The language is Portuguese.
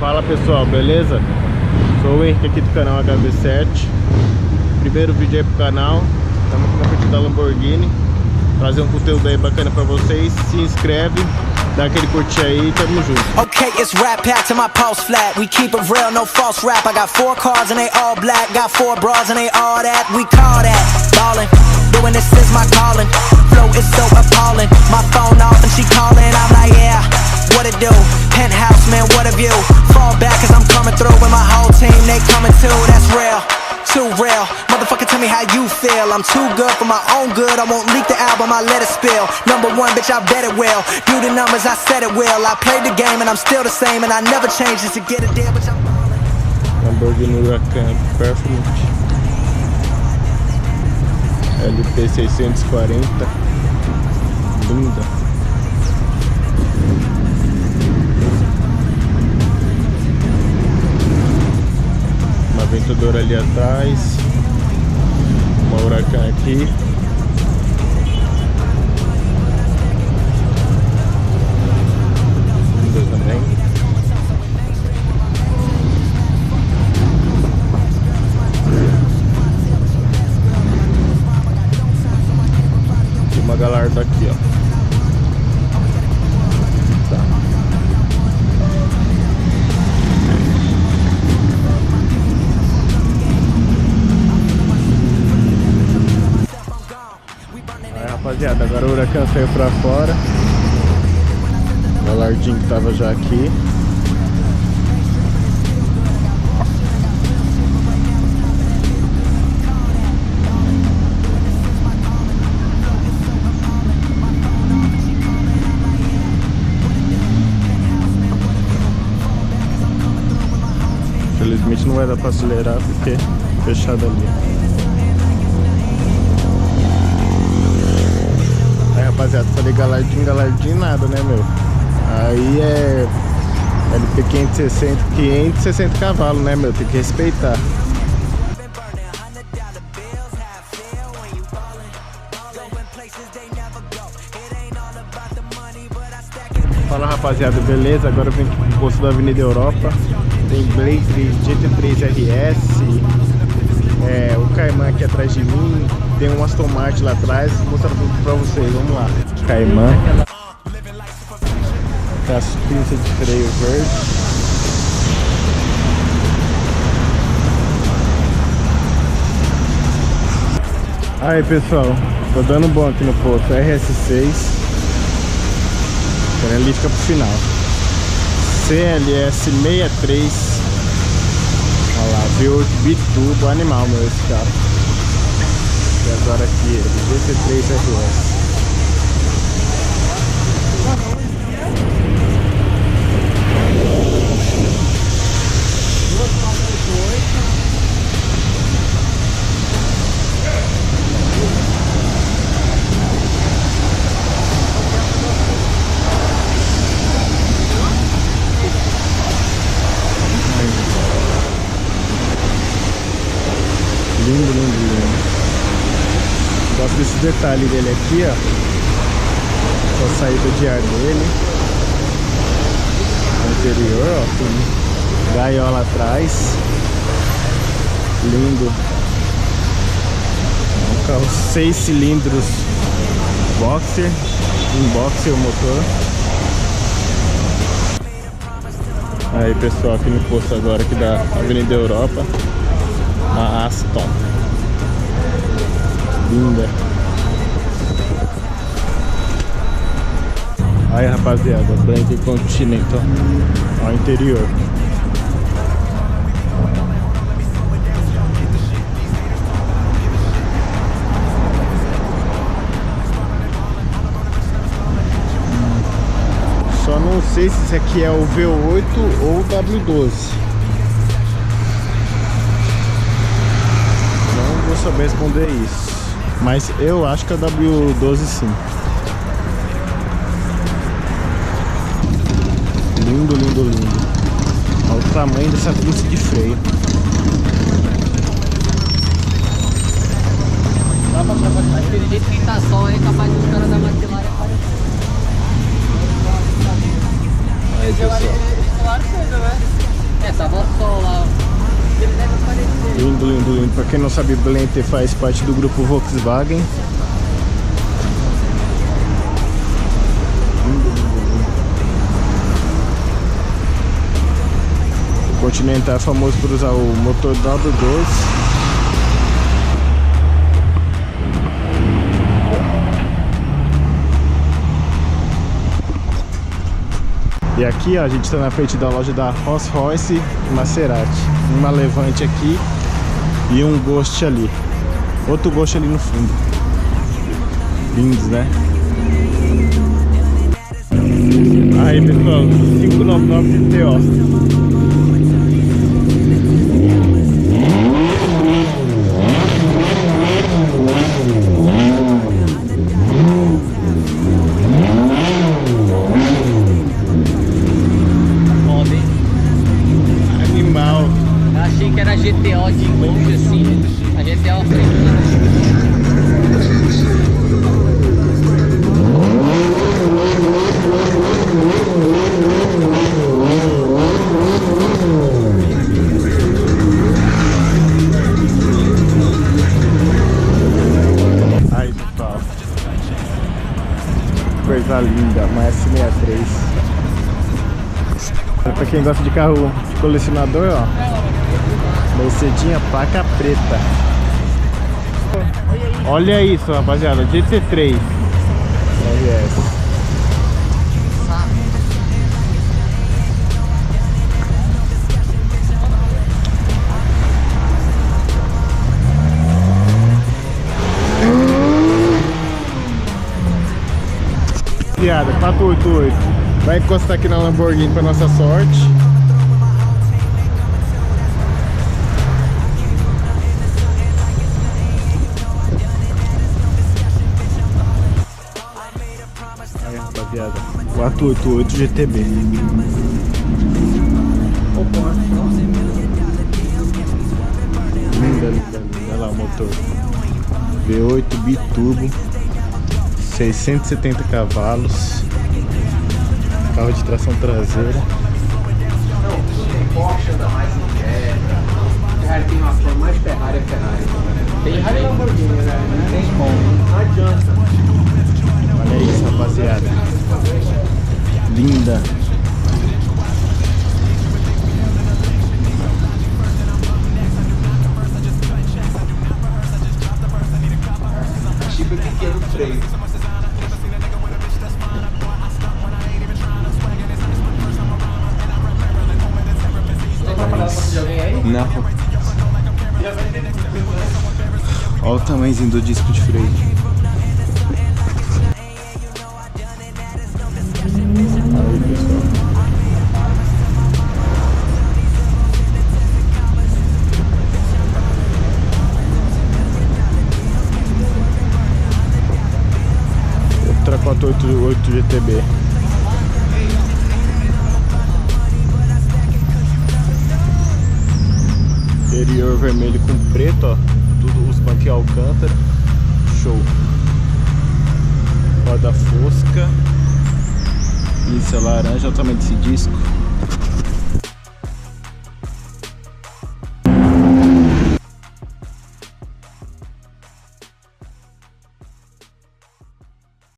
Fala pessoal, beleza? Sou o Henrique aqui do canal HB7. Primeiro vídeo aí pro canal. Estamos aqui na frente da Lamborghini. Trazer um conteúdo aí bacana pra vocês. Se inscreve, dá aquele curtir aí, tamo junto. Okay, it's rap packed to my pulse flat. We keep it real, no false rap. I got 4 cars and they all black. Got 4 bras and they all that. We call that ballin'. Doing this is my calling. Flow is so appalling. My phone off and she calling. I'm like, yeah, what it do? Penthouse, man, what a view. Fall back cause I'm coming through with my whole team. They coming too, that's real. Too real, motherfucker, tell me how you feel. I'm too good for my own good. I won't leak the album, I let it spill. Number 1, bitch, I bet it will. Do the numbers, I said it will. I played the game and I'm still the same. And I never changed just to get a deal, bitch, I'm ballin'. Lamborghini Huracan Performance LP 640. Linda. Aventador ali atrás, uma Huracan aqui, linda também. E uma Gallardo aqui, ó. Rapaziada, agora o Huracan saiu pra fora. O Gallardinho que tava já aqui. Infelizmente não vai dar pra acelerar porque é fechado ali. Rapaziada, falei Gallardinho nada, né, meu? Aí é LP 560 cavalos, né, meu? Tem que respeitar. Fala, rapaziada, beleza? Agora eu vim aqui pro posto da Avenida Europa. Tem Blaze GT3 RS, o Cayman aqui atrás de mim. Tem um Aston Martin lá atrás, vou mostrar tudo pra vocês, vamos lá. Cayman. Tem as pinças de freio verde. Aí pessoal, tô dando bom aqui no posto, RS6. Analítica pro final. CLS 63. Olha lá, V8 biturbo, animal meu esse carro. E agora aqui, GT3 RS. Lindo, lindo, lindo. Gosto desse detalhe dele aqui, ó. A saída de ar dele. O interior, ó. Tem gaiola atrás. Lindo. Um carro 6 cilindros boxer. Um boxer o motor. Aí pessoal, aqui no posto agora aqui da Avenida Europa. A Aston. Linda. Aí rapaziada, Branca Continental ao interior. Só não sei se esse aqui é o V8 ou o W12. Não vou saber responder isso, mas eu acho que é W12 sim. Lindo, lindo, lindo. Olha o tamanho dessa pinça de freio. Aquele jeito que tá sol aí, capaz de os caras da maquinária Aí, pessoal. Claro que é, né? Tava sol lá. Ele deve aparecer. Lindo, lindo, lindo. Pra quem não sabe, Blenter faz parte do grupo Volkswagen. Lindo, lindo, lindo. O Continental é famoso por usar o motor W12. E aqui, ó, a gente está na frente da loja da Rolls-Royce e Maserati. Uma Levante aqui e um Ghost ali. Outro Ghost ali no fundo. Lindos, né? Aí, pessoal, 599 GTO. Que era GTO de longe assim, a GTO frente. Aí, pessoal, coisa linda, uma S63. Pra quem gosta de carro de colecionador, ó, Mercedinha placa preta. Olha isso, rapaziada, GT3 RS. Rapaziada, 488. Vai encostar aqui na Lamborghini pra nossa sorte. Aí, rapaziada, 488 GTB. Linda, linda, linda. Olha lá o motor. V8 biturbo, 670 cavalos. Carro de tração traseira. Tem Porsche, anda mais não quebra. Ferrari tem uma cor mais Ferrari é Ferrari. Tem Ferrari e Lamborghini, né? Não tem como. Não adianta. Olha isso, rapaziada. Linda. Tipo pequeno freio. Não. Olha o tamanhozinho do disco de freio. Aí, pessoal. Outra 488 GTB. Interior vermelho com preto, ó. Tudo os bancos Alcântara. Show. Roda fosca. Isso é laranja, altamente esse disco.